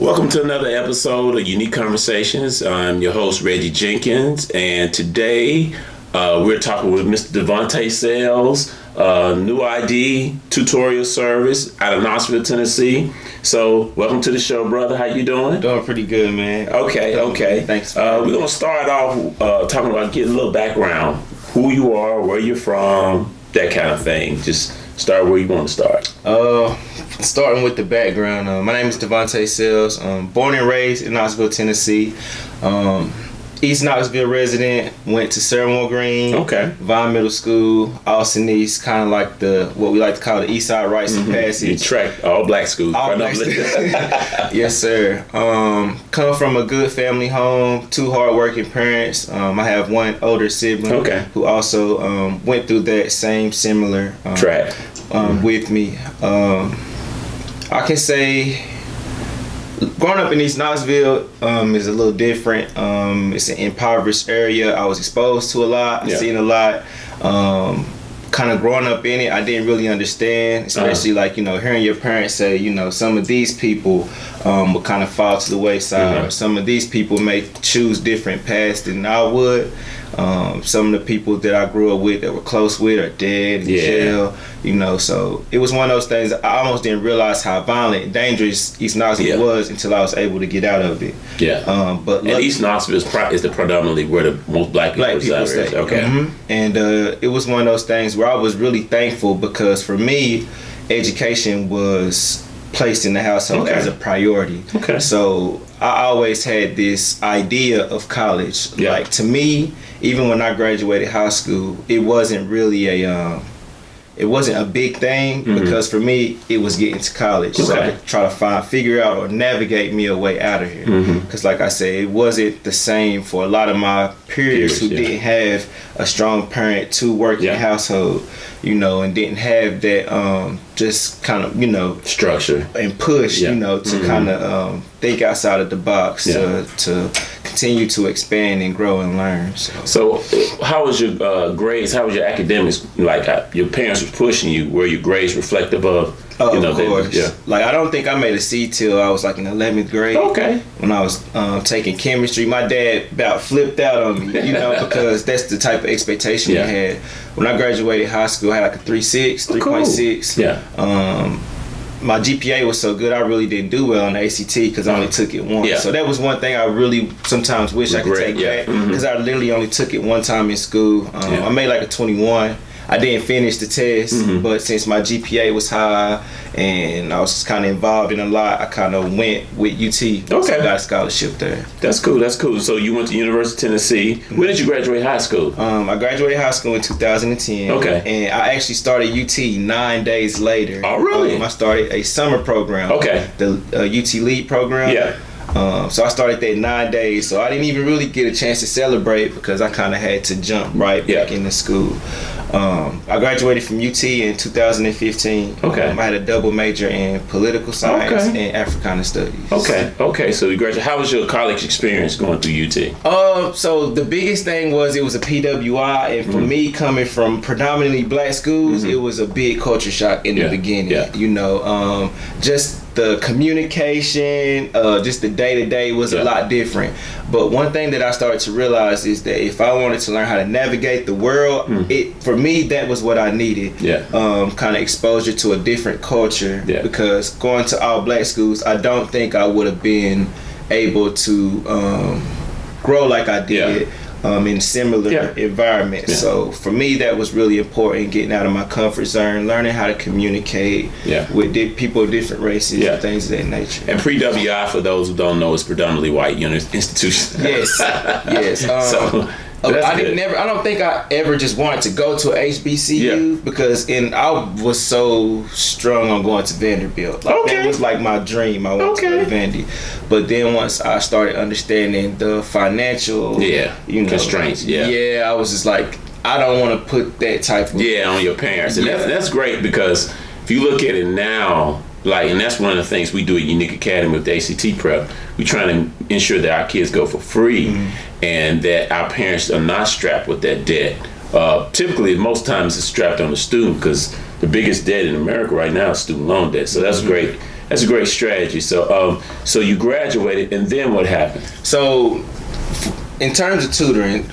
Welcome to another episode of UUNIK Conversations. I'm your host, Reggie Jenkins, and today we're talking with Mr. DeVante Sales, NewID tutorial service out of Knoxville, Tennessee. So, welcome to the show, brother. How you doing? Doing pretty good, man. Okay. Thanks. We're going to start off talking about getting a little background. Who you are, where you're from, that kind of thing. Just start where you want to start. Starting with the background, my name is DeVante Sales. Born and raised in Knoxville, Tennessee. East Knoxville resident. Went to Sarah Green. Okay. Vine Middle School. Austin East, kind of like what we like to call the East Side Rites of Passage. You track all black schools. All black schools. Yes, sir. Come from a good family home. 2 hardworking parents. I have one older sibling who also went through that similar track with me. I can say growing up in East Knoxville is a little different. It's an impoverished area. I was exposed to a lot. I've seen a lot. Kind of growing up in it, I didn't really understand, especially hearing your parents say, some of these people would kind of fall to the wayside, or some of these people may choose different paths than I would. Some of the people that I grew up with that were close with are dead in jail, so it was one of those things. I almost didn't realize how violent and dangerous East Knoxville was until I was able to get out of it. But East Knoxville is the predominantly where the most black people stay. And it was one of those things where I was really thankful, because for me, education was placed in the household as a priority. So I always had this idea of college. Like, to me, even when I graduated high school, it wasn't really it wasn't a big thing, because for me, it was getting to college. So I could try to figure out or navigate me a way out of here. Because like I said, it wasn't the same for a lot of my peers who didn't have a strong parent to work in household, and didn't have that just kind of, structure and push, to kind of think outside of the box to continue to expand and grow and learn. So how was your grades? How was your academics? Like, your parents were pushing you. Were your grades reflective of? Of course. Like, I don't think I made a C till I was like in 11th grade. When I was taking chemistry, my dad about flipped out on me, because that's the type of expectation he had. When I graduated high school, I had like a 3.6. My GPA was so good, I really didn't do well on the ACT because I only took it once. So that was one thing I really sometimes wish I could take back, because I literally only took it one time in school. I made like a 21. I didn't finish the test, but since my GPA was high and I was just kind of involved in a lot, I kind of went with UT. So I got a scholarship there. That's cool. So you went to University of Tennessee. When did you graduate high school? I graduated high school in 2010. And I actually started UT 9 days later. Oh, really? I started a summer program. The UT Lead program. So I started there 9 days. So I didn't even really get a chance to celebrate, because I kind of had to jump right back into school. I graduated from UT in 2015. I had a double major in political science and Africana studies. So you graduated. How was your college experience going through UT? So the biggest thing was it was a PWI, and for me, coming from predominantly black schools, it was a big culture shock in the beginning. Just the communication, just the day-to-day was a lot different. But one thing that I started to realize is that if I wanted to learn how to navigate the world, for me, that was what I needed. Kind of exposure to a different culture. Because going to all black schools, I don't think I would have been able to grow like I did. In similar environments. So for me, that was really important, getting out of my comfort zone, learning how to communicate with people of different races and things of that nature. And pre-WI, for those who don't know, is predominantly white institutions. Yes. I don't think I ever just wanted to go to a HBCU, because I was so strong on going to Vanderbilt. That was like my dream. I went to Vandy. But then once I started understanding the financial constraints, I was just like, I don't want to put that type of on your parents. And that's great, because if you look at it now, and that's one of the things we do at UUNIK Academy with the ACT prep. We're trying to ensure that our kids go for free, and that our parents are not strapped with that debt. Typically, most times it's strapped on the student, because the biggest debt in America right now is student loan debt. So that's great That's a great strategy. So so you graduated, and then what happened? So in terms of tutoring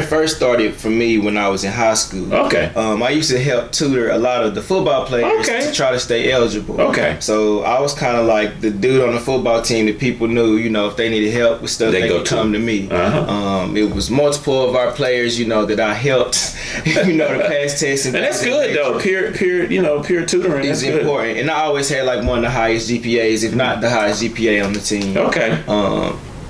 first started for me when I was in high school. Okay. I used to help tutor a lot of the football players to try to stay eligible. Okay. So I was kind of like the dude on the football team that people knew, if they needed help with stuff, they could come to me. It was multiple of our players, that I helped, to pass tests. And that's good though. Peer tutoring is important. And I always had like one of the highest GPAs, if not the highest GPA on the team. Okay.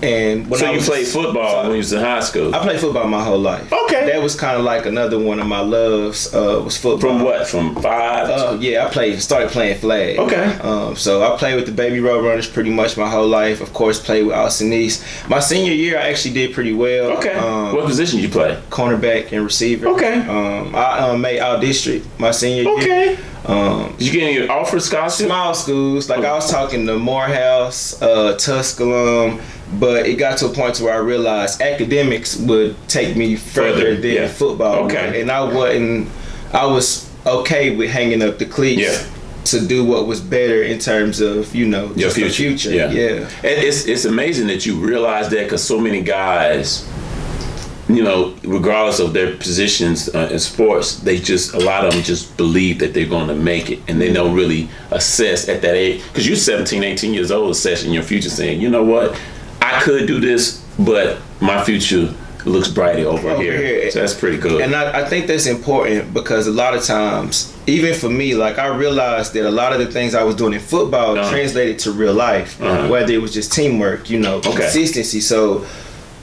And when you played football when you was in high school? I played football my whole life. Okay. That was kind of like another one of my loves was football. From what? From 5? Yeah, started playing flag. Okay. So I played with the Baby Roadrunners pretty much my whole life. Of course, played with Austin East. My senior year, I actually did pretty well. Okay. What position did you play? Cornerback and receiver. Okay. I made our district my senior year. Okay. Did you get any offer scholarship? Small schools. Like I was talking to Morehouse, Tusculum, but it got to a point to where I realized academics would take me further than football. Okay. And I was okay with hanging up the cleats to do what was better in terms of, your future. Yeah. And it's amazing that you realize that, because so many guys, regardless of their positions in sports, a lot of them just believe that they're going to make it, and they don't really assess at that age. Because you're 17, 18 years old, assessing your future, saying, you know what, I could do this, but my future looks brighter over here. So that's pretty good. And I think that's important, because a lot of times, even for me, like I realized that a lot of the things I was doing in football translated to real life, whether it was just teamwork, consistency. So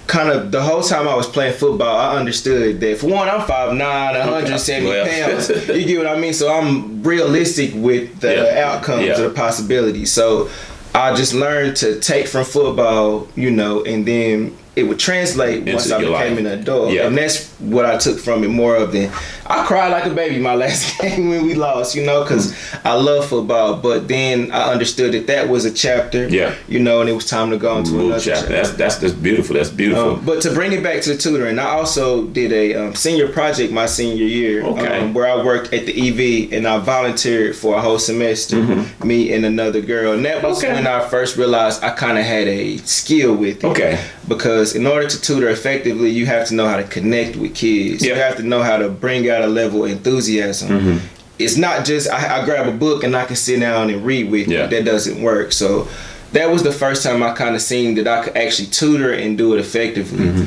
kind of the whole time I was playing football, I understood that, for one, I'm 5'9", 170 pounds. You get what I mean? So I'm realistic with the outcomes or the possibilities. So I just learned to take from football, and then it would translate once I became an adult. And that's what I took from it more of than, I cried like a baby my last game when we lost, because I love football. But then I understood that was a chapter, and it was time to go into another chapter. That's beautiful. That's beautiful. But to bring it back to the tutoring, I also did a senior project my senior year, where I worked at the EV, and I volunteered for a whole semester, me and another girl. And that was when I first realized I kind of had a skill with it. Because in order to tutor effectively, you have to know how to connect with kids. You have to know how to bring out a level of enthusiasm. It's not just I grab a book and I can sit down and read with you. That doesn't work. So that was the first time I kind of seen that I could actually tutor and do it effectively.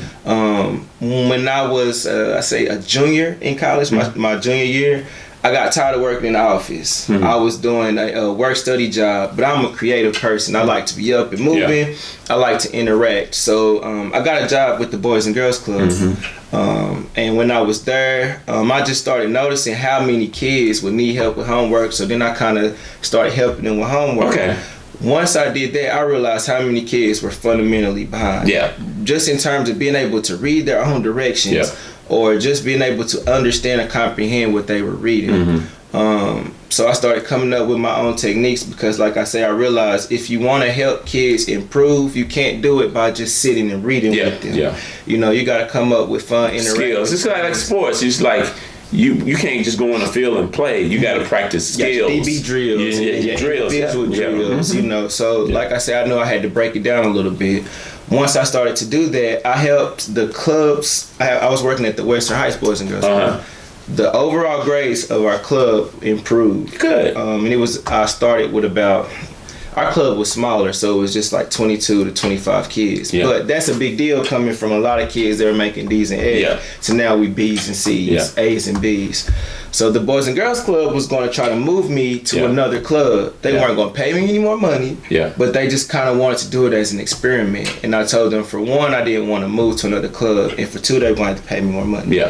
When I was, I say, a junior in college, my junior year, I got tired of working in the office. I was doing a work-study job, but I'm a creative person. I like to be up and moving. I like to interact. So I got a job with the Boys and Girls Club. And when I was there, I just started noticing how many kids would need help with homework. So then I kind of started helping them with homework. Once I did that, I realized how many kids were fundamentally behind. Just in terms of being able to read their own directions, or just being able to understand and comprehend what they were reading. So I started coming up with my own techniques, because like I say, I realized if you want to help kids improve, you can't do it by just sitting and reading with them. You got to come up with fun skills. It's like sports. It's like you can't just go on the field and play. You got to practice skills. DB drills. Drills. Drills. So like I said, I knew I had to break it down a little bit. Once I started to do that, I helped the clubs. I was working at the Western Heights Boys and Girls Club. The overall grades of our club improved. Good. And I started with about, our club was smaller, so it was just like 22 to 25 kids. But that's a big deal coming from a lot of kids that were making D's and A's. So now we B's and C's, A's and B's. So the Boys and Girls Club was going to try to move me to another club. They weren't going to pay me any more money, but they just kind of wanted to do it as an experiment. And I told them, for one, I didn't want to move to another club, and for two, they wanted to pay me more money.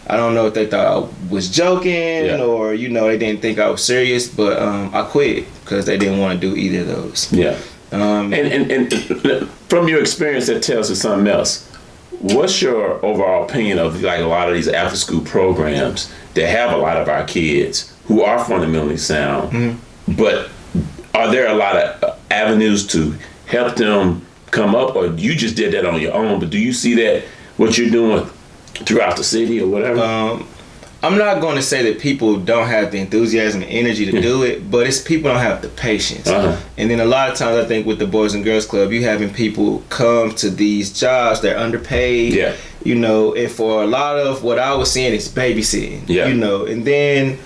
I don't know if they thought I was joking or, they didn't think I was serious, but I quit because they didn't want to do either of those. And from your experience, that tells us something else. What's your overall opinion of like a lot of these after school programs that have a lot of our kids who are fundamentally sound, but are there a lot of avenues to help them come up, or you just did that on your own? But do you see that what you're doing throughout the city or whatever? I'm not going to say that people don't have the enthusiasm and energy to do it, but it's people don't have the patience. And then a lot of times I think with the Boys and Girls Club, you having people come to these jobs, they're underpaid, you know, and for a lot of what I was seeing is babysitting, you know, and then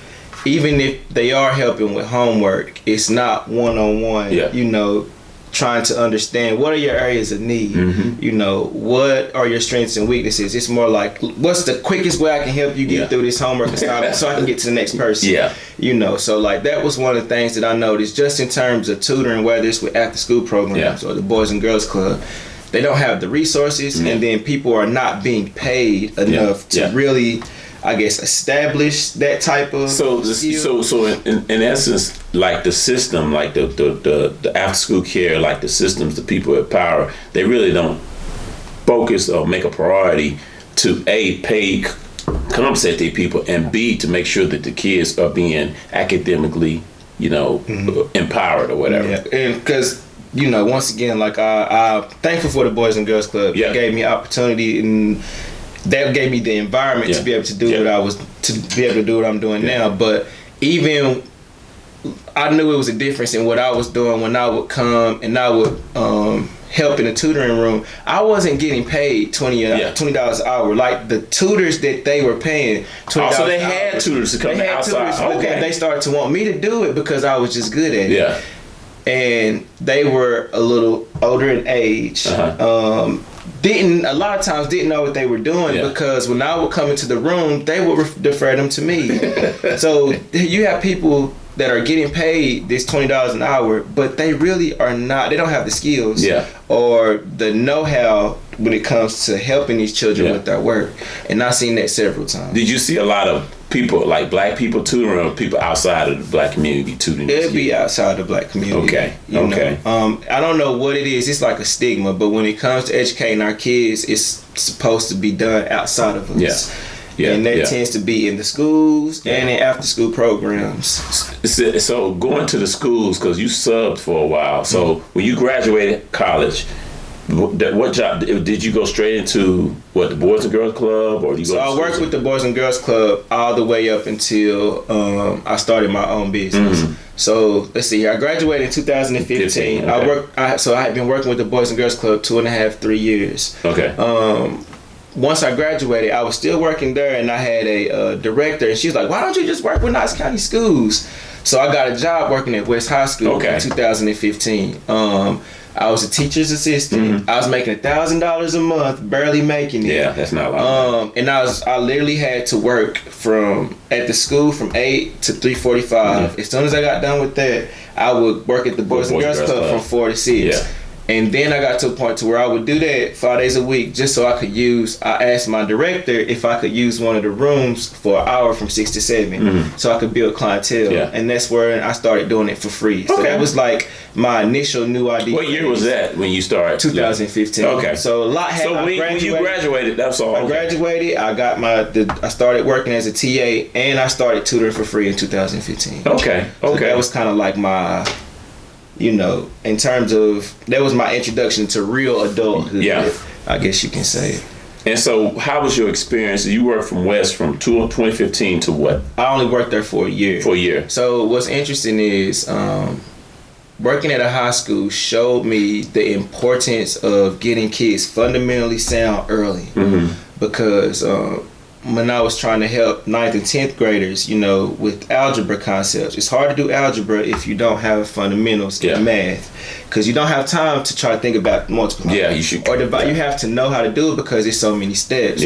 even if they are helping with homework, it's not one-on-one, you know, trying to understand what are your areas of need, you know, what are your strengths and weaknesses. It's more like, what's the quickest way I can help you get through this homework assignment so I can get to the next person, you know. So like that was one of the things that I noticed just in terms of tutoring, whether it's with after school programs or the Boys and Girls Club. They don't have the resources, and then people are not being paid enough to really, I guess, establish that type of skill. So in essence, like the system, like the after school care, like the systems, the people at power, they really don't focus or make a priority to A, pay, compensate their people, and B, to make sure that the kids are being academically, you know, empowered or whatever. And because, you know, once again, like I'm thankful for the Boys and Girls Club. It gave me opportunity, and that gave me the environment to be able to do what I'm doing now. But even I knew it was a difference in what I was doing when I would come and I would help in the tutoring room. I wasn't getting paid $20 an hour like the tutors that they were paying. So they had tutors to come outside. They started to want me to do it because I was just good at it. And they were a little older in age. A lot of times didn't know what they were doing because when I would come into the room, they would defer them to me. So you have people that are getting paid this $20 an hour, but they really are not. They don't have the skills or the know-how when it comes to helping these children with their work. And I've seen that several times. Did you see a lot of people, like black people tutoring, or people outside of the black community tutoring? It'd be outside the black community. You know? I don't know what it is. It's like a stigma, but when it comes to educating our kids, it's supposed to be done outside of us. And that tends to be in the schools and in after school programs. So going to the schools, because you subbed for a while. So when you graduated college, what job did you go straight into? What, the Boys and Girls Club, or I worked with the Boys and Girls Club all the way up until I started my own business. So let's see here. I graduated in 2015. I had been working with the Boys and Girls Club 2.5-3 years. Once I graduated, I was still working there, and I had a director, and she was like, "Why don't you just work with Knox County schools?" So I got a job working at West High School in 2015. I was a teacher's assistant. I was making $1,000 a month, barely making it. Yeah, that's not a lot. And I literally had to work at the school from 8 to 3:45. As soon as I got done with that, I would work at the Boys and Girls Club from 4 to 6. And then I got to a point to where I would do that 5 days a week just so I asked my director if I could use one of the rooms for an hour from 6 to 7 so I could build clientele. And that's where I started doing it for free. So that was like my initial NewID. What year was that when you started? 2015. So a lot happened. So when you graduated, that's all. I graduated, I started working as a TA, and I started tutoring for free in 2015. So that was kind of like my, you know, in terms of, that was my introduction to real adulthood, I guess you can say. And so how was your experience? You worked from West from 2015 to what? I only worked there for a year. So what's interesting is working at a high school showed me the importance of getting kids fundamentally sound early. Because when I was trying to help 9th and 10th graders, you know, with algebra concepts, it's hard to do algebra if you don't have fundamentals in math, because you don't have time to try to think about multiplying. You should. Or divide. You have to know how to do it because there's so many steps.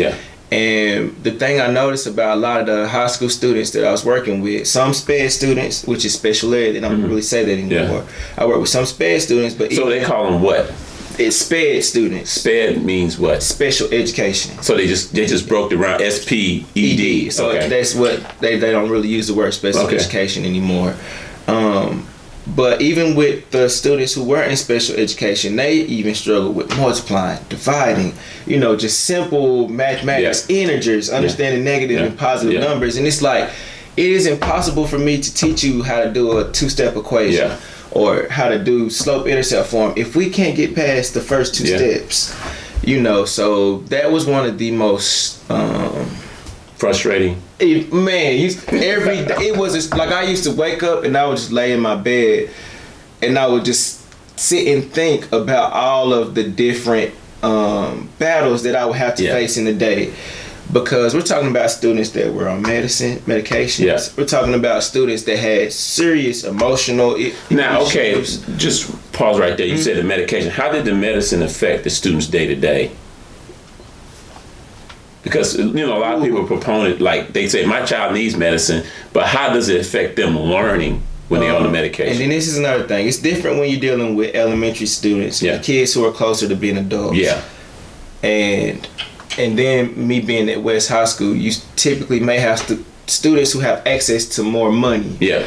And the thing I noticed about a lot of the high school students that I was working with, some SPED students, which is special ed, they don't really say that anymore. I work with some SPED students, but so they call them what? It's SPED students. SPED means what? Special education. So they just broke it around SPED. So that's what they don't really use the word special education anymore. But even with the students who were in special education, they even struggle with multiplying, dividing, you know, just simple mathematics, integers, understanding negative and positive numbers. And it's like, it is impossible for me to teach you how to do a 2-step equation. Or how to do slope-intercept form if we can't get past the first 2 steps, you know. So that was one of the most Frustrating. Every day it was just, like I used to wake up and I would just lay in my bed and I would just sit and think about all of the different battles that I would have to face in the day. Because we're talking about students that were on medications. Yeah. We're talking about students that had serious emotional issues. Just pause right there. You said the medication. How did the medicine affect the students day to day? Because, a lot of people are proponent, like they say, my child needs medicine, but how does it affect them learning when they're on the medication? And then this is another thing. It's different when you're dealing with elementary students, kids who are closer to being adults. Yeah. And then me being at West High School, you typically may have students who have access to more money. Yeah.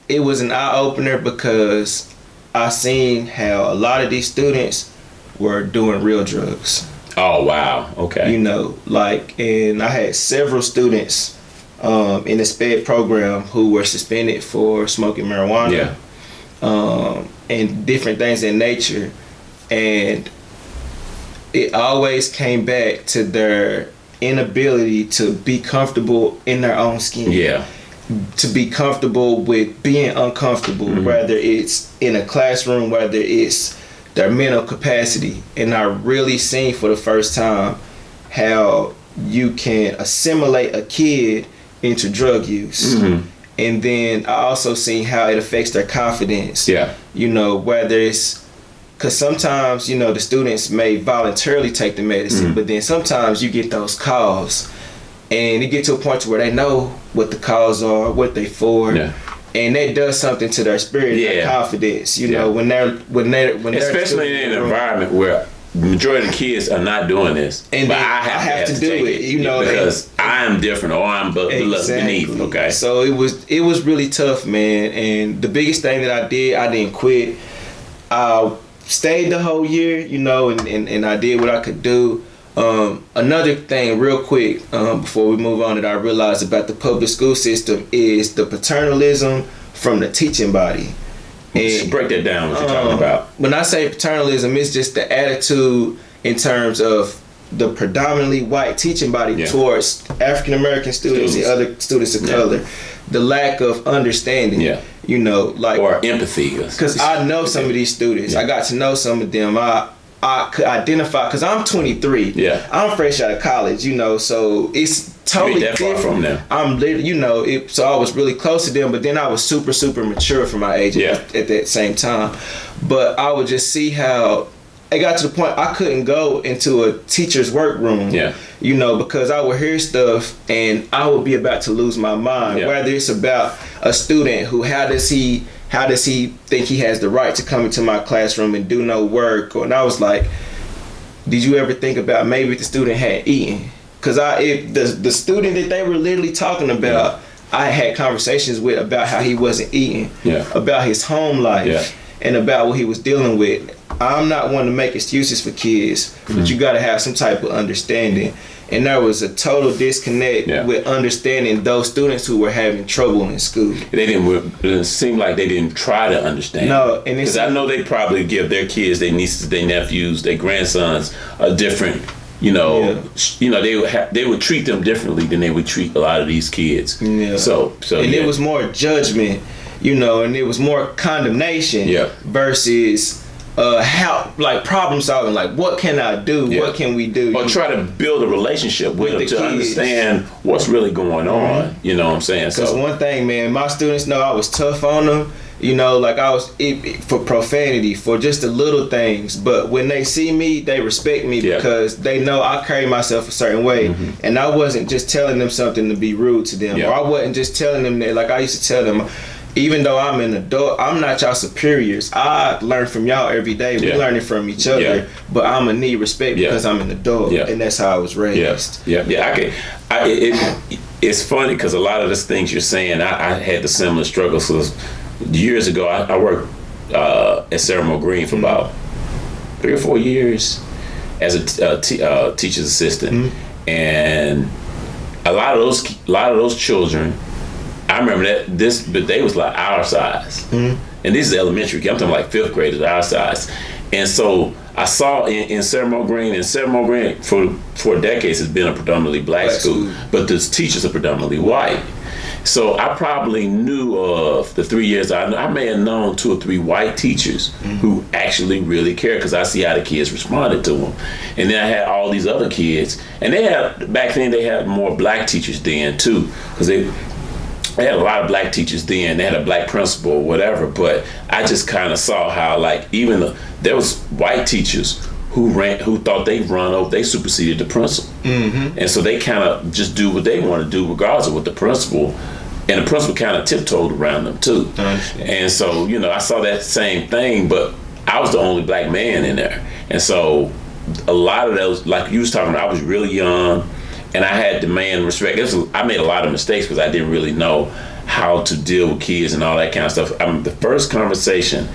It was an eye-opener because I seen how a lot of these students were doing real drugs. Oh, wow. Okay. And I had several students in the SPED program who were suspended for smoking marijuana. And different things in nature. And it always came back to their inability to be comfortable in their own skin. Yeah. To be comfortable with being uncomfortable, whether it's in a classroom, whether it's their mental capacity. And I really seen for the first time how you can assimilate a kid into drug use. And then I also seen how it affects their confidence. Yeah. Whether it's because sometimes, the students may voluntarily take the medicine, but then sometimes you get those calls and you get to a point where they know what the calls are, what they for, and that does something to their spirit, their confidence, when they're especially in an environment where the majority of the kids are not doing this, and but I have to do it, because I'm different or I'm beneath. Okay. So it was really tough, man. And the biggest thing that I didn't quit. I stayed the whole year, and I did what I could do. Another thing real quick before we move on that I realized about the public school system is the paternalism from the teaching body. And break that down, what you're talking about. When I say paternalism, it's just the attitude in terms of the predominantly white teaching body towards African American students and other students of color. The lack of understanding. Yeah. Or empathy. Because I know some of these students. I got to know some of them. I could identify, because I'm 23. Yeah. I'm fresh out of college, so it's totally different. Far from them. I'm, so I was really close to them, but then I was super, super mature for my age at that same time. But I would just see how it got to the point I couldn't go into a teacher's workroom, because I would hear stuff and I would be about to lose my mind. Yeah. Whether it's about a student who, how does he think he has the right to come into my classroom and do no work? And I was like, did you ever think about maybe if the student had eaten? Because the student that they were literally talking about, I had conversations with about how he wasn't eating, about his home life, and about what he was dealing with. I'm not one to make excuses for kids, but you got to have some type of understanding. And there was a total disconnect with understanding those students who were having trouble in school. It seemed like they didn't try to understand. No, and because I know they probably give their kids, their nieces, their nephews, their grandsons a different. They would treat them differently than they would treat a lot of these kids. Yeah. So it was more judgment, and it was more condemnation versus how, like, problem solving, like, what can I do? What can we do? Or try to build a relationship with them to kids. Understand what's really going on. You know what I'm saying? Because one thing, man, my students know I was tough on them. Like I was for profanity, for just the little things. But when they see me, they respect me because they know I carry myself a certain way. And I wasn't just telling them something to be rude to them. Or I wasn't just telling them that, like I used to tell them, even though I'm an adult, I'm not y'all superiors. I learn from y'all every day. We learning from each other. But I'm gonna need respect because I'm an adult, and that's how I was raised. It's funny because a lot of the things you're saying, I had the similar struggles. So years ago, I worked at Sarah Green for about 3 or 4 years as a teacher's assistant, and a lot of those children. I remember but they was like our size. And this is elementary. I'm talking like 5th graders, our size. And so I saw in Ceremony Green, for decades has been a predominantly black school, but the teachers are predominantly white. So I probably knew of the 3 years I may have known 2 or 3 white teachers who actually really cared, because I see how the kids responded to them. And then I had all these other kids, and back then they had more black teachers then too, because they had a lot of black teachers then. They had a black principal or whatever, but I just kind of saw how, like, there was white teachers who thought they superseded the principal. And so they kind of just do what they want to do regardless of what the principal, and the principal kind of tiptoed around them too. And so, I saw that same thing, but I was the only black man in there. And so a lot of those, like you was talking about, I was really young, and I had demand respect. I made a lot of mistakes because I didn't really know how to deal with kids and all that kind of stuff. The first conversation,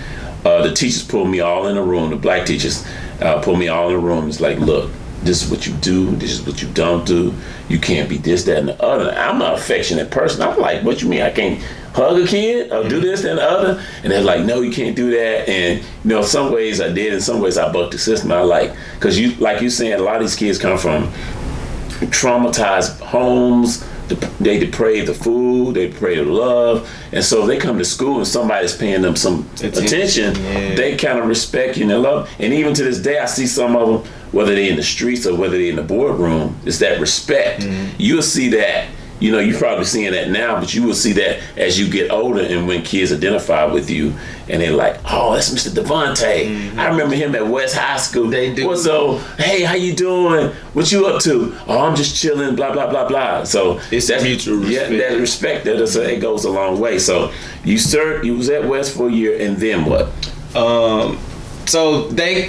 the teachers pulled me all in a room, the black teachers pulled me all in a room. It's like, look, this is what you do, this is what you don't do. You can't be this, that, and the other. I'm an affectionate person. I'm like, what you mean I can't hug a kid or do this and the other? And they're like, no, you can't do that. And some ways I did, in some ways I bucked the system. Because like you're saying, a lot of these kids come from traumatized homes. They deprave the food, they deprave the love, and so if they come to school and somebody's paying them some attention, they kind of respect you and they love. And even to this day, I see some of them, whether they're in the streets or whether they're in the boardroom, it's that respect. You'll see that. You're probably seeing that now, but you will see that as you get older, and when kids identify with you and they're like, oh, that's Mr. DeVante. I remember him at West High School. They do. So, hey, how you doing? What you up to? Oh, I'm just chilling, blah, blah, blah, blah. So it's that mutual respect. Yeah, that respect, it goes a long way. So you was at West for a year, and then what? So I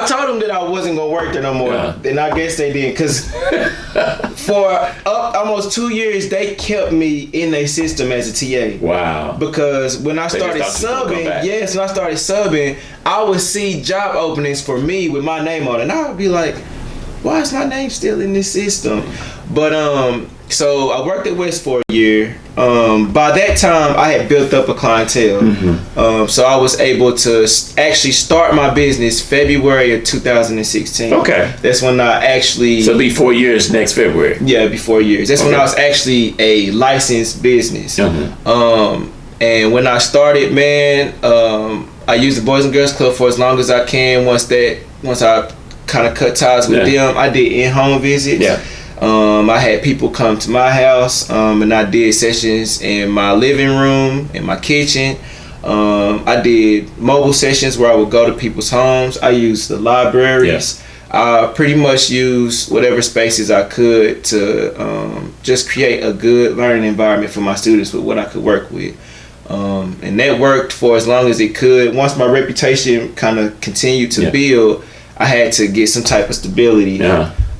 told them that I wasn't gonna work there no more, and I guess they did, because for almost 2 years they kept me in their system as a TA. Wow! Because when I started subbing, I would see job openings for me with my name on it, and I would be like, why is my name still in this system? But so I worked at West for a year. By that time, I had built up a clientele. So I was able to actually start my business February of 2016. Okay. That's when I actually... So it'll be 4 years next February. Yeah, it'll be 4 years. That's when I was actually a licensed business. And when I started, man, I used the Boys and Girls Club for as long as I can. Once I kind of cut ties with them, I did in-home visits. I had people come to my house, and I did sessions in my living room, in my kitchen. I did mobile sessions where I would go to people's homes. I used the libraries. I pretty much used whatever spaces I could to just create a good learning environment for my students with what I could work with. And that worked for as long as it could. Once my reputation kind of continued to build, I had to get some type of stability.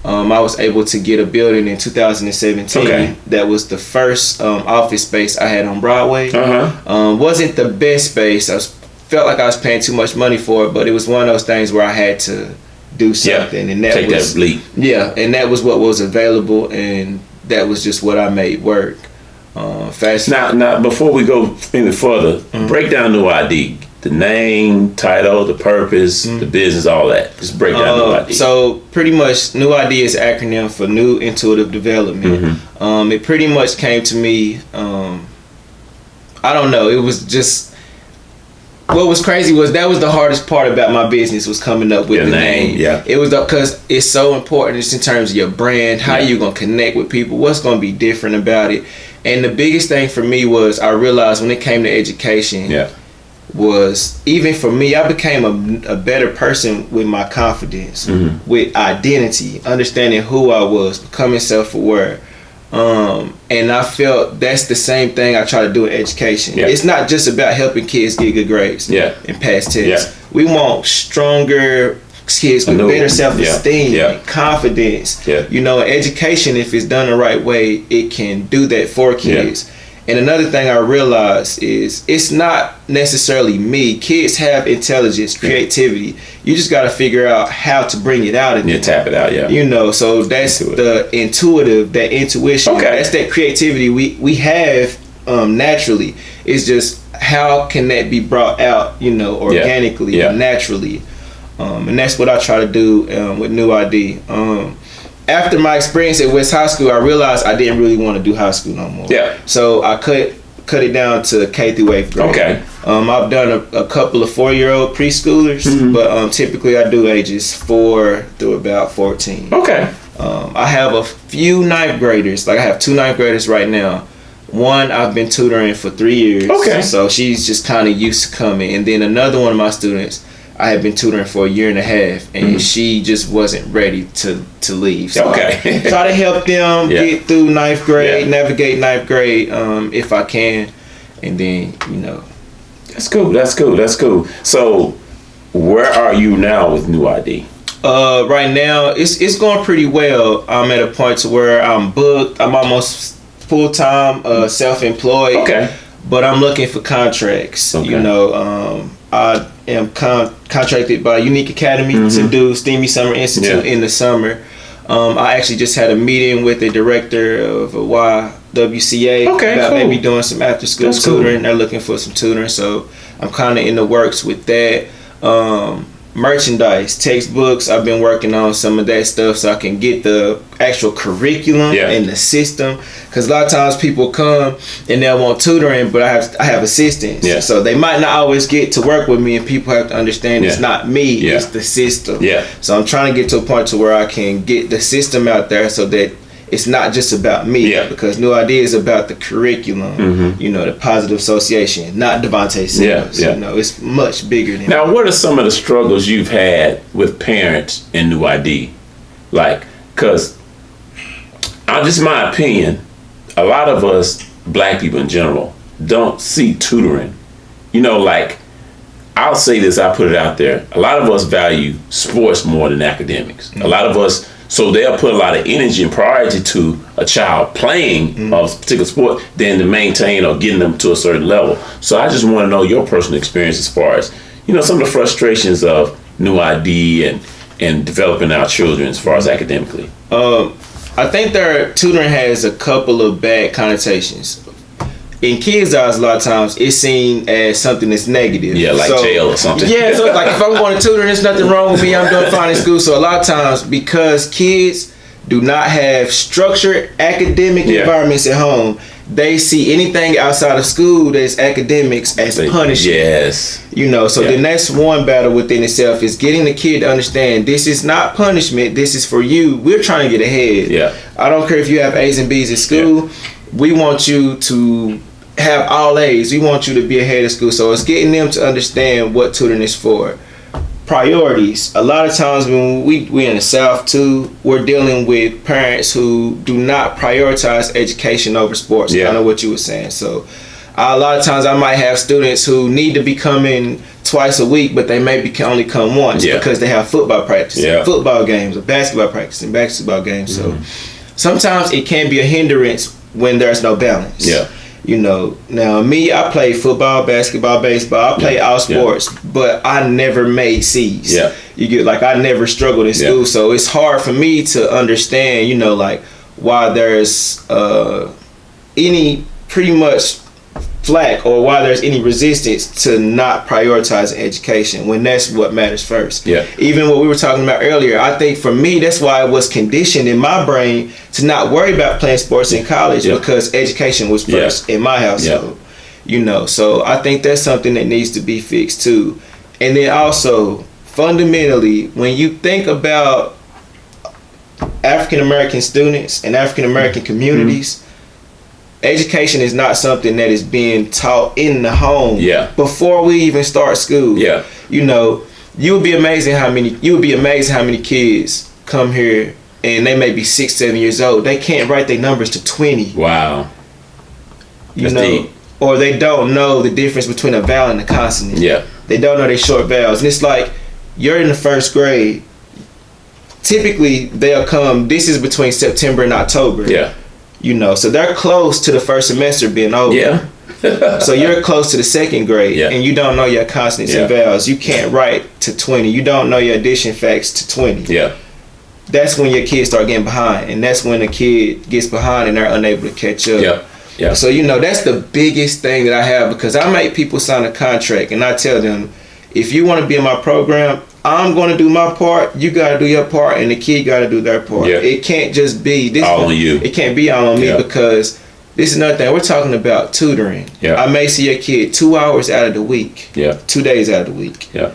I was able to get a building in 2017. That was the first office space I had on Broadway. Wasn't the best space. I felt like I was paying too much money for it, but it was one of those things where I had to do something, and that was that leap. And that was what was available, and that was just what I made work. Now, before we go any further, break down NewID. The name, title, the purpose, the business, all that. Just break down NewID. So pretty much NewID is an acronym for New Intuitive Development. It pretty much came to me, I don't know, it was just, what was crazy was that was the hardest part about my business, was coming up with the name. It was because it's so important just in terms of your brand, how you going to connect with people, what's going to be different about it. And the biggest thing for me was I realized when it came to education, was, even for me, I became a better person with my confidence, with identity, understanding who I was, becoming self-aware. And I felt that's the same thing I try to do in education. It's not just about helping kids get good grades and pass tests. We want stronger kids with better self-esteem and confidence. Education, if it's done the right way, it can do that for kids. And another thing I realized is it's not necessarily me. Kids have intelligence, creativity. You just got to figure out how to bring it out. Tap it out, so that's the intuitive, that intuition. That's that creativity we have naturally. It's just how can that be brought out, organically, and naturally. And that's what I try to do with NewID. After my experience at West High School, I realized I didn't really want to do high school no more. Yeah. So I cut it down to K through 8th grade. Okay. I've done a couple of 4-year-old preschoolers, but typically I do ages 4 through about 14. Okay. I have a few 9th graders. Like I have 2 9th graders right now. One I've been tutoring for 3 years. Okay. So she's just kind of used to coming. And then another one of my students, I had been tutoring for a year and a half, and she just wasn't ready to leave. So I try to help them get through 9th grade, navigate 9th grade if I can, and then That's cool. So, where are you now with NewID? Right now, it's going pretty well. I'm at a point to where I'm booked. I'm almost full-time, self-employed. Okay. But I'm looking for contracts. Okay. I am contracted by UUNIK Academy to do STEAMY Summer Institute in the summer. I actually just had a meeting with the director of YWCA about maybe doing some after-school tutoring. Cool. They're looking for some tutoring, so I'm kind of in the works with that. Merchandise, textbooks, I've been working on some of that stuff so I can get the actual curriculum and the system, because a lot of times people come and they'll want tutoring, but I have assistants, so they might not always get to work with me, and people have to understand it's not me, it's the system. So I'm trying to get to a point to where I can get the system out there so that it's not just about me, because NewID is about the curriculum, the positive association, not DeVante Sales. It's much bigger than Now, what are some of the struggles you've had with parents in NewID? Like, because, just my opinion, a lot of us, black people in general, don't see tutoring. I'll say this, I'll put it out there. A lot of us value sports more than academics. A lot of us, so they'll put a lot of energy and priority to a child playing a particular sport than to maintain or getting them to a certain level. So I just want to know your personal experience as far as, some of the frustrations of NewID and developing our children as far as academically. I think tutoring has a couple of bad connotations. In kids' eyes, a lot of times it's seen as something that's negative. Yeah, like jail or something. Yeah, so it's like if I'm going to tutor, there's nothing wrong with me. I'm doing fine in school. So a lot of times, because kids do not have structured academic environments at home, they see anything outside of school that's academics as punishment. Yes. So then that's one battle within itself, is getting the kid to understand this is not punishment. This is for you. We're trying to get ahead. Yeah. I don't care if you have A's and B's at school. Yeah. We want you to have all A's. We want you to be ahead of school. So it's getting them to understand what tutoring is for. Priorities. A lot of times when we in the South too, we're dealing with parents who do not prioritize education over sports. I know what you were saying. So a lot of times I might have students who need to be coming twice a week, but they maybe can only come once because they have football practice, football games, or basketball practice, and basketball games. So sometimes it can be a hindrance when there's no balance. Now me, I play football, basketball, baseball. I play all sports, but I never made C's. You get, I never struggled in school, so it's hard for me to understand, why there's any pretty much flack, or why there's any resistance to not prioritizing education when that's what matters first. Even what we were talking about earlier, I think for me, that's why I was conditioned in my brain to not worry about playing sports in college, because education was first in my household. So I think that's something that needs to be fixed too. And then also, fundamentally, when you think about African American students and African American communities, education is not something that is being taught in the home before we even start school. You would be amazed how many kids come here and they may be 6, 7 years old. They can't write their numbers to 20. Wow. That's deep. Or they don't know the difference between a vowel and a consonant. They don't know their short vowels. And it's like, you're in the first grade. Typically they'll come, this is between September and October. So they're close to the first semester being over. So you're close to the second grade, and you don't know your consonants and vowels. You can't write to 20. You don't know your addition facts to 20. That's when your kids start getting behind, and that's when the kid gets behind and they're unable to catch up. Yeah. So, that's the biggest thing that I have, because I make people sign a contract and I tell them, if you want to be in my program, I'm going to do my part, you got to do your part, and the kid got to do their part. Yeah. It can't just be this all on you. It can't be all on me, because this is another thing. We're talking about tutoring. Yeah. I may see your kid 2 hours out of the week. Yeah. 2 days out of the week. Yeah.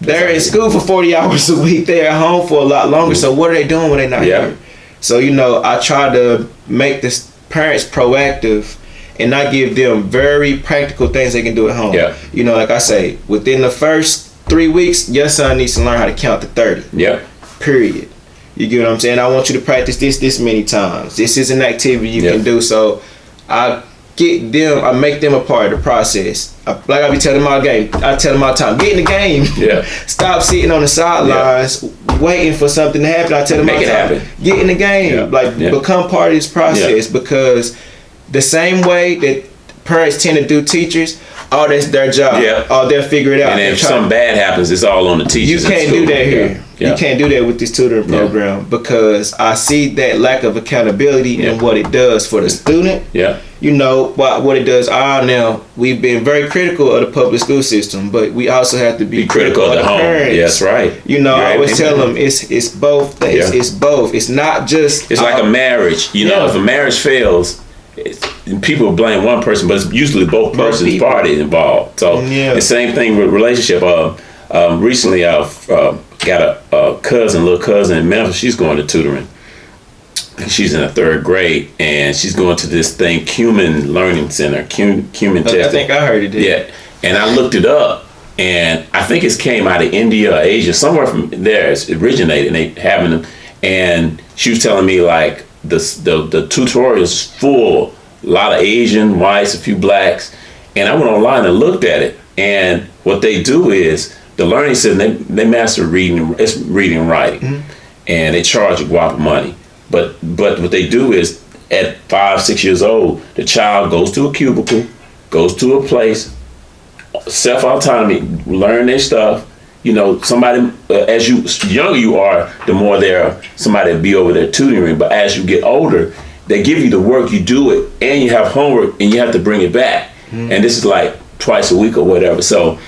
They're in school for 40 hours a week. They're at home for a lot longer. So what are they doing when they're not here? So, I try to make the parents proactive and not give them very practical things they can do at home. Yeah. Like I say, within the first 3 weeks, your son needs to learn how to count to 30. Yeah. Period. You get what I'm saying? I want you to practice this many times. This is an activity you can do. So I make them a part of the process. Like I be telling them all game. I tell them all the time, get in the game. Yeah. Stop sitting on the sidelines waiting for something to happen. I tell them all the time, get in the game. Become part of this process, because the same way that parents tend to do teachers, that's their job. Yeah. They'll figure it out. And if something bad happens, it's all on the teachers. You can't do that here. You can't do that with this tutoring program, because I see that lack of accountability and what it does for the student. Yeah. What it does. Now, we've been very critical of the public school system, but we also have to be critical of the home. Parents. Yes, right. I always tell them it's both things. It's both. It's not just. It's like a marriage. If a marriage fails, people blame one person, but it's usually both persons party involved. So the same thing with relationship. Recently I've got a little cousin in Memphis. She's going to tutoring, and she's in the 3rd grade, and she's going to this thing, Cumin Learning Center, Cumin testing. I think I heard it. Yeah, and I looked it up, and I think it came out of India or Asia, somewhere from there. It's originated, and they having them. And she was telling me like the tutorials full, a lot of Asian, whites, a few blacks, and I went online and looked at it. And what they do is the learning system, they master reading and writing, and they charge a whop of money. But what they do is at 5, 6 years old, the child goes to a cubicle, goes to a place, self-autonomy, learn their stuff. Somebody, as younger you are, the more somebody will be over there tutoring. But as you get older, they give you the work, you do it, and you have homework, and you have to bring it back. And this is like twice a week or whatever. So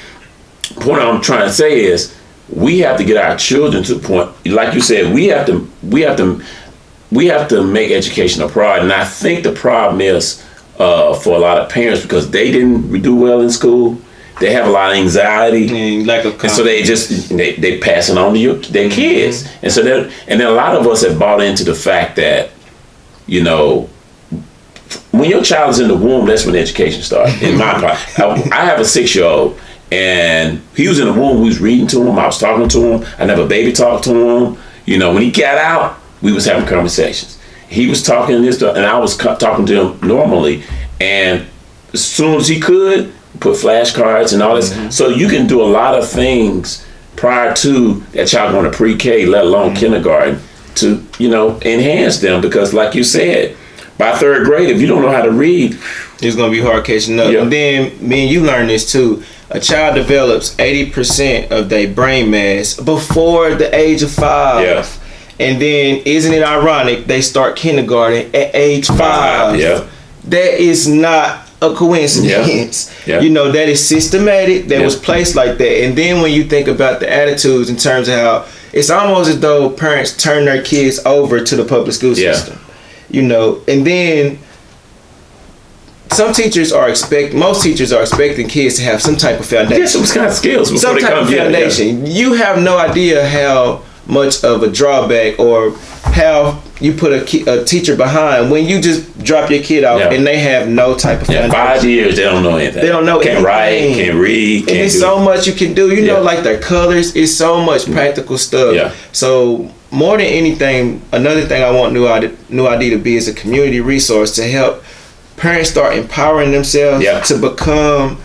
what I'm trying to say is, we have to get our children to the point, like you said, we have to make education a priority. And I think the problem is for a lot of parents, because they didn't do well in school, they have a lot of anxiety, and so they just they pass it on to their kids. And so then a lot of us have bought into the fact that when your child is in the womb, that's when education starts. In my part, I have a 6-year-old, and he was in the womb. We was reading to him. I was talking to him. I never baby talked to him. When he got out, we was having conversations. He was talking this stuff, and I was talking to him normally. And as soon as he could, put flashcards and all this. So you can do a lot of things prior to that child going to PreK, let alone kindergarten, to enhance them. Because like you said, by 3rd grade, if you don't know how to read, it's gonna be hard catching up. And then me and you learn this too. A child develops 80% of their brain mass before the age of 5. Yeah. And then, isn't it ironic, they start kindergarten at age 5? Yeah. That is not a coincidence. Yeah. That is systematic. That was placed like that. And then when you think about the attitudes in terms of how it's almost as though parents turn their kids over to the public school system. And then most teachers are expecting kids to have some type of foundation. Yeah, some kind of skills before some they type come. of foundation. You have no idea how much of a drawback or how you put a teacher behind when you just drop your kid off and they have no type of foundation. 5 years, they don't know anything. They don't know anything. Can't write, can't read. And there's so much you can do. Like their colors, it's so much practical stuff. Yeah. So more than anything, another thing I want NewID to be is a community resource to help parents start empowering themselves to become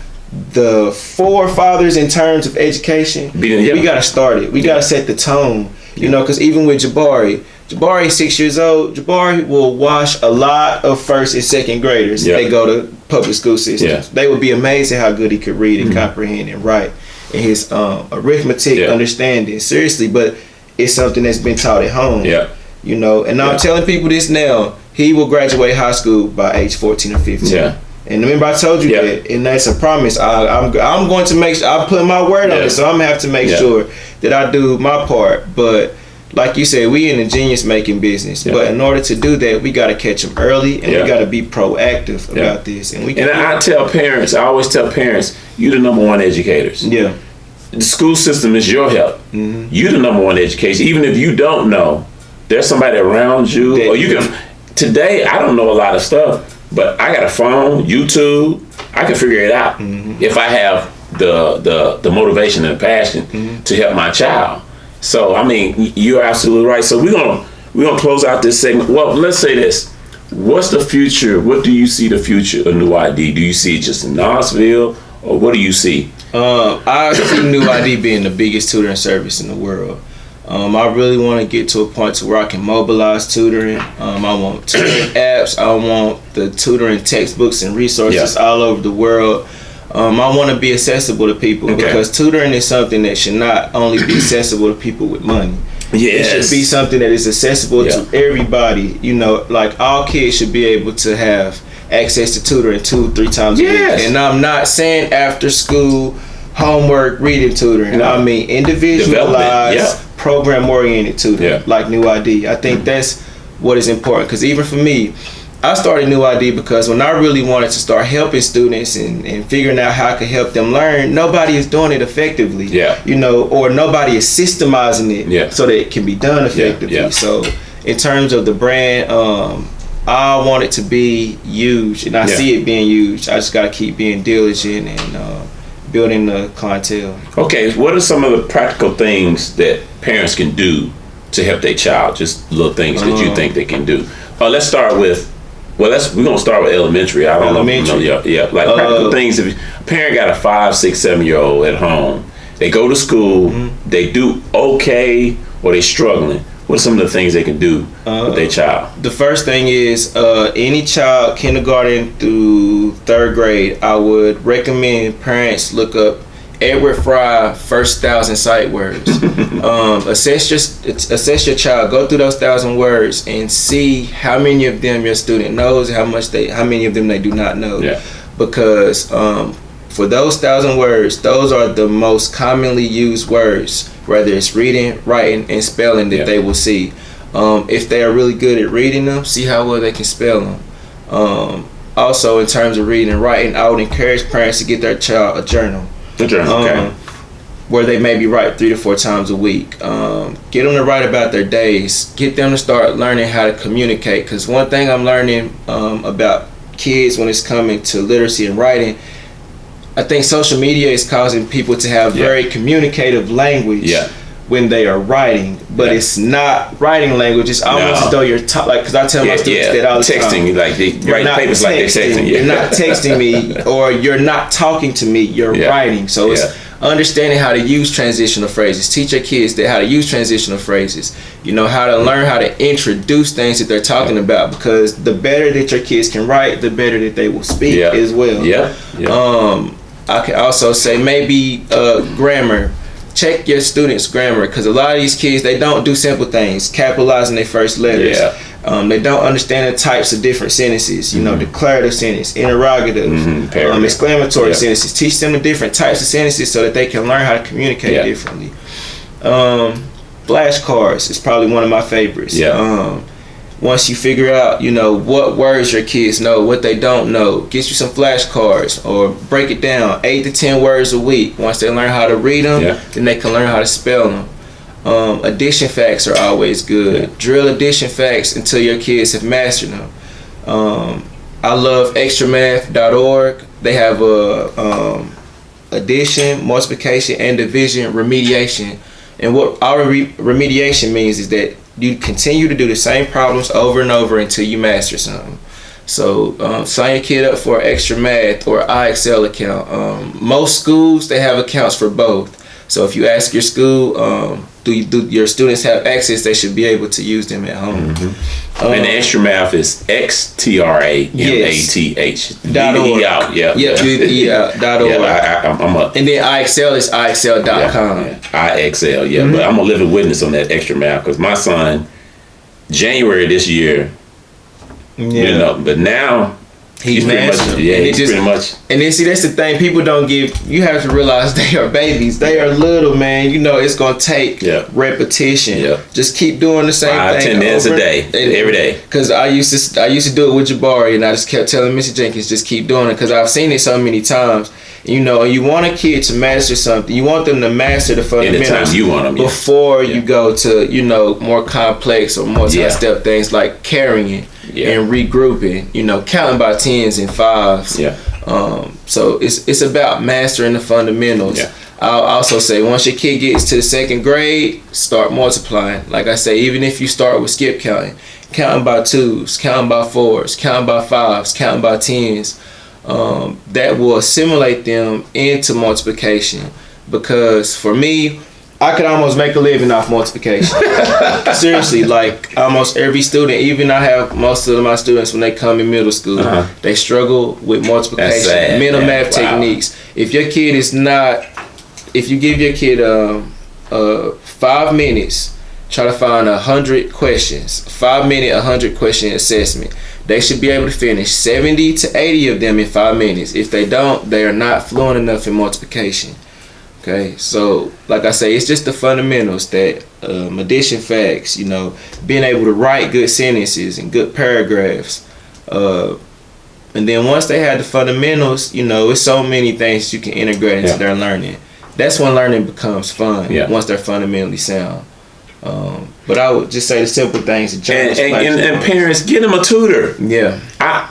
the forefathers in terms of education. We got to start it. We got to set the tone. Because even with Jabari, 6 years old, Jabari will wash a lot of 1st and 2nd graders if they go to public school systems. They would be amazed at how good he could read and comprehend and write, and his arithmetic understanding. Seriously, but it's something that's been taught at home. You know, and I'm telling people this now. He will graduate high school by age 14 or 15. Yeah. And remember, I told you that, and that's a promise. I'm going to make sure I put my word on it, so I'm gonna have to make sure that I do my part. But like you said, we in the genius making business. But in order to do that, we got to catch them early, and we got to be proactive about this. And I always tell parents, you the number one educators. Yeah. The school system is your help. Mm-hmm. You the number one education. Even if you don't know, there's somebody around you, or you can. Today, I don't know a lot of stuff, but I got a phone, YouTube. I can figure it out if I have the motivation and the passion to help my child. So I mean, you're absolutely right. So we're gonna close out this segment. Well, let's say this: what's the future? What do you see the future of NewID? Do you see it just in Knoxville, or what do you see? I see NewID being the biggest tutoring service in the world. I really want to get to a point to where I can mobilize tutoring. I want tutoring apps. I want the tutoring textbooks and resources all over the world. I want to be accessible to people because tutoring is something that should not only be accessible to people with money. It should be something that is accessible to everybody. You know, like all kids should be able to have access to tutoring 2-3 times a week. And I'm not saying after school homework reading tutoring. No. I mean individualized, program-oriented tutoring, like NewID. I think that's what is important, because even for me, I started NewID because when I really wanted to start helping students and figuring out how I could help them learn, nobody is doing it effectively, you know, or nobody is systemizing it so that it can be done effectively. So in terms of the brand, I want it to be huge, and I see it being huge. I just got to keep being diligent and building the clientele. Okay, what are some of the practical things that parents can do to help their child? Just little things that you think they can do. Let's start with. We're gonna start with elementary. I don't know. Like practical things. If a parent got a 5, 6, 7-year-old at home, they go to school, they do okay, or they struggling. What are some of the things they can do with their child? The first thing is any child, kindergarten through 3rd grade, I would recommend parents look up Edward Fry First 1,000 Sight Words. Assess your child. Go through those 1,000 words and see how many of them your student knows, how many of them they do not know. Because for those 1,000 words, those are the most commonly used words, whether it's reading, writing, and spelling that they will see. If they are really good at reading them, see how well they can spell them. Also, in terms of reading and writing, I would encourage parents to get their child a journal. Where they maybe write 3 to 4 times a week. Get them to write about their days. Get them to start learning how to communicate. Because one thing I'm learning about kids when it's coming to literacy and writing, I think social media is causing people to have very communicative language when they are writing, but it's not writing language. It's almost as though you're like, because I tell my students that all the time. Texting, like they write papers like they're texting. You're not texting me, or you're not talking to me. You're writing. So it's understanding how to use transitional phrases. Teach your kids how to use transitional phrases. You know, how to learn how to introduce things that they're talking about, because the better that your kids can write, the better that they will speak as well. I can also say maybe grammar. Check your students' grammar, because a lot of these kids, they don't do simple things, capitalizing their first letters. They don't understand the types of different sentences, you know, declarative sentence, interrogative, exclamatory sentences. Teach them the different types of sentences so that they can learn how to communicate differently. Flashcards is probably one of my favorites. Once you figure out, you know, what words your kids know, what they don't know, get you some flashcards, or break it down, 8 to 10 words a week. Once they learn how to read them, then they can learn how to spell them. Addition facts are always good. Drill addition facts until your kids have mastered them. I love extramath.org. They have addition, multiplication, and division remediation. And what our remediation means is that you continue to do the same problems over and over until you master something. So sign your kid up for extra math or IXL account. Most schools, they have accounts for both. So if you ask your school, do your students have access, they should be able to use them at home. And the extra math is XTRAMATH. .org. And then IXL is IXL.com. IXL, but I'm a living witness on that extra math, because my son, January this year. You know, but now he's mastered. Pretty much. And then see, that's the thing. People don't give. You have to realize they are babies. They are little, man. You know, it's gonna take repetition. Yeah. Just keep doing the same 5-10 minutes a day, every day. Because I used to do it with Jabari, and I just kept telling Mr. Jenkins, just keep doing it, because I've seen it so many times. You know, you want a kid to master something. You want them to master the fundamentals. Anytime you want them, before you go to, you know, more complex or multi-step things like carrying and regrouping. You know, counting by tens and fives. Yeah. So it's about mastering the fundamentals. Yeah. I'll also say, once your kid gets to the 2nd grade, start multiplying. Like I say, even if you start with skip counting, counting by 2s, counting by 4s, counting by 5s, counting by 10s. That will assimilate them into multiplication, because for me, I could almost make a living off multiplication. Seriously, like almost every student, even I have most of my students when they come in middle school, they struggle with multiplication, mental math techniques. If your kid is not, if you give your kid 5 minutes, try to find 100 questions, 5 minute, 100 question assessment. They should be able to finish 70 to 80 of them in 5 minutes. If they don't, they are not fluent enough in multiplication. Okay, so like I say, it's just the fundamentals, that addition facts, you know, being able to write good sentences and good paragraphs. And then once they have the fundamentals, you know, it's so many things you can integrate into their learning. That's when learning becomes fun, once they're fundamentally sound. But I would just say the simple things. And parents, get them a tutor. Yeah. I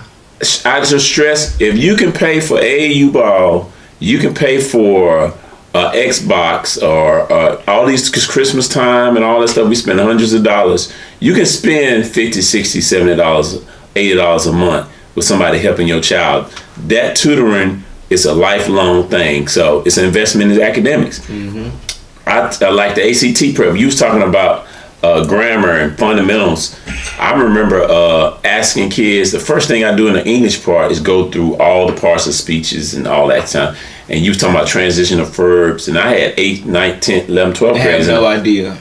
just stress, if you can pay for AAU ball, you can pay for Xbox or all these Christmas time and all that stuff. We spend hundreds of dollars. You can spend $50, $60, $70, $80 a month with somebody helping your child. That tutoring is a lifelong thing. So it's an investment in academics. Mm-hmm. I like the ACT prep. You was talking about grammar and fundamentals. I remember asking kids, the first thing I do in the English part is go through all the parts of speeches and all that time. And you was talking about transition of verbs, and I had 8, 9, 10, 11, 12 grades. I have no idea.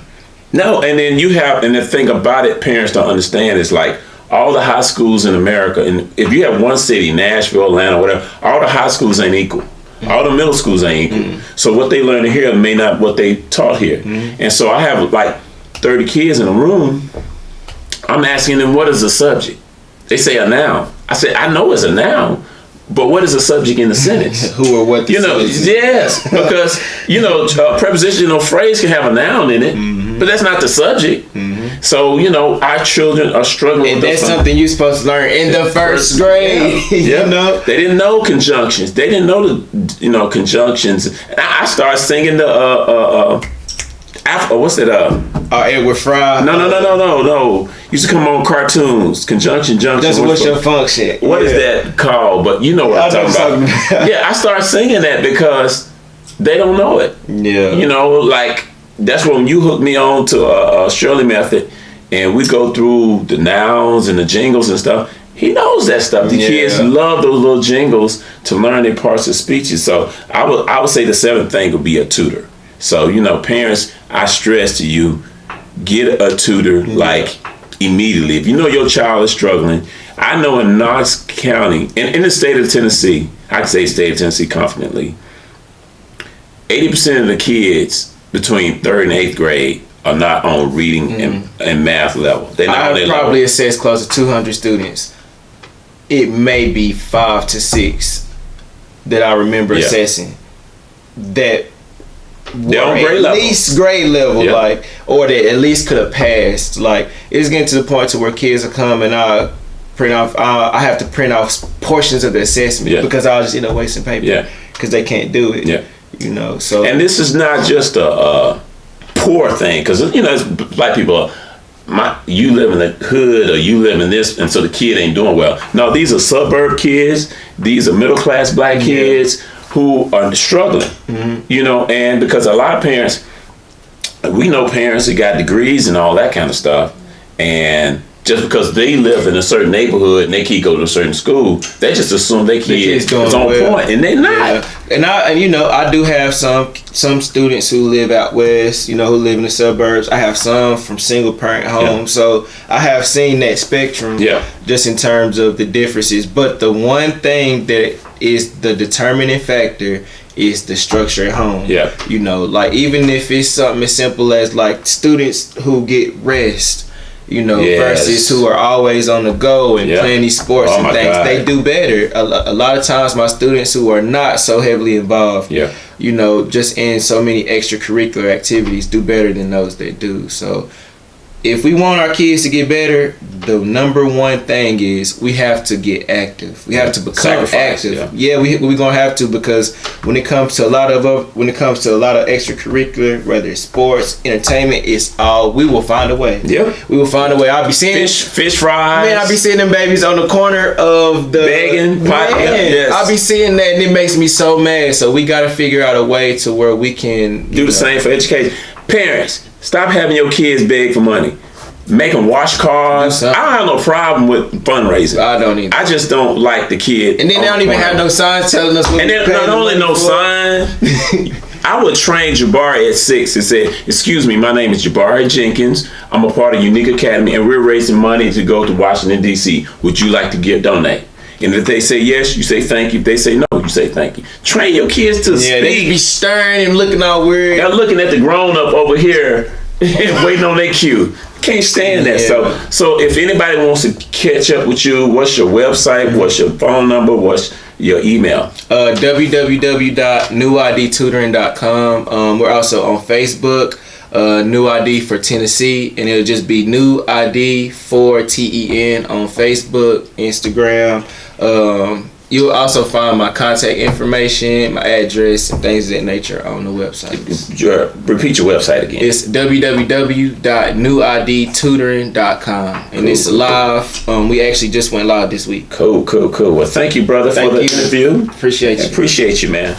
No, and then and the thing about it, parents don't understand, is like all the high schools in America, and if you have one city, Nashville, Atlanta, whatever, all the high schools ain't equal. Mm-hmm. All the middle schools ain't equal. Mm-hmm. So what they learn here may not what they taught here. Mm-hmm. And so I have like 30 kids in a room. I'm asking them, what is the subject? They say a noun. I say, I know it's a noun, but what is the subject in the sentence? Who or what the sentence is. Yes, because, prepositional phrase can have a noun in it, but that's not the subject. Mm-hmm. So, our children are struggling and with that's something you're supposed to learn in the first grade. Yeah. They didn't know conjunctions. They didn't know the, conjunctions. And I started singing the, what's that? Edward Fry. No. Used to come on cartoons. Conjunction, junction. Just what's your function? What is that called? But you know what I'm talking about. Yeah, I started singing that because they don't know it. Yeah. That's when you hooked me on to a Shirley method, and we go through the nouns and the jingles and stuff. He knows that stuff. The kids love those little jingles to learn their parts of speeches. So I would say the 7th thing would be a tutor. So, parents, I stress to you, get a tutor immediately. If you know your child is struggling, I know in Knox County, in the state of Tennessee, I can say state of Tennessee confidently, 80% of the kids between 3rd and 8th grade are not on reading and math level. They're not on their probably assess close to 200 students. It may be 5 to 6 that I remember assessing that they're on grade level, or that at least could have passed. It's getting to the point to where kids are coming. I have to print off portions of the assessment because I was just wasting paper because they can't do it. Yeah. So and this is not just a poor thing, because black people. You live in the hood, or you live in this, and so the kid ain't doing well. No, these are suburb kids. These are middle class black kids who are struggling. Mm-hmm. And because a lot of parents, we know parents that got degrees and all that kind of stuff, and just because they live in a certain neighborhood and they kid go to a certain school, they just assume their kid is on point, and they're not. Yeah. And I do have some students who live out west, who live in the suburbs. I have some from single parent homes, so I have seen that spectrum. Just in terms of the differences. But the one thing that is the determining factor is the structure at home. Like even if it's something as simple as like students who get rest, versus who are always on the go and playing these sports and things, they do better. A lot of times my students who are not so heavily involved, just in so many extracurricular activities, do better than those that do. So if we want our kids to get better, the number one thing is we have to get active. We have to become active. We're gonna have to, because when it comes to a lot of extracurricular, whether it's sports, entertainment, it's all, we will find a way. We will find a way. I'll be seeing fish fries. Man, I'll be seeing them babies on the corner of the begging. I'll be seeing that, and it makes me so mad. So we got to figure out a way to where we can do the same for education. Parents, stop having your kids beg for money. Make them wash cars. I don't have no problem with fundraising. I don't either. I just don't like the kid. And then they don't even have no signs telling us what. And then not only no sign, I would train Jabari at 6 and say, "Excuse me, my name is Jabari Jenkins. I'm a part of UUNIK Academy, and we're raising money to go to Washington D.C. Would you like to donate?" And if they say yes, you say thank you. If they say no, you say thank you. Train your kids to speak. They be stern and looking all weird. They're looking at the grown up over here and waiting on their cue. Can't stand that. So if anybody wants to catch up with you, what's your website? What's your phone number? What's your email? www.newidtutoring.com. We're also on Facebook. NewID for Tennessee, and it'll just be NewID for TEN on Facebook, Instagram. You'll also find my contact information, my address, and things of that nature on the website. Repeat your website again. It's www.newidtutoring.com, and it's live. We actually just went live this week. Cool. Well, thank you, brother, for the interview. Appreciate you. Appreciate you, man.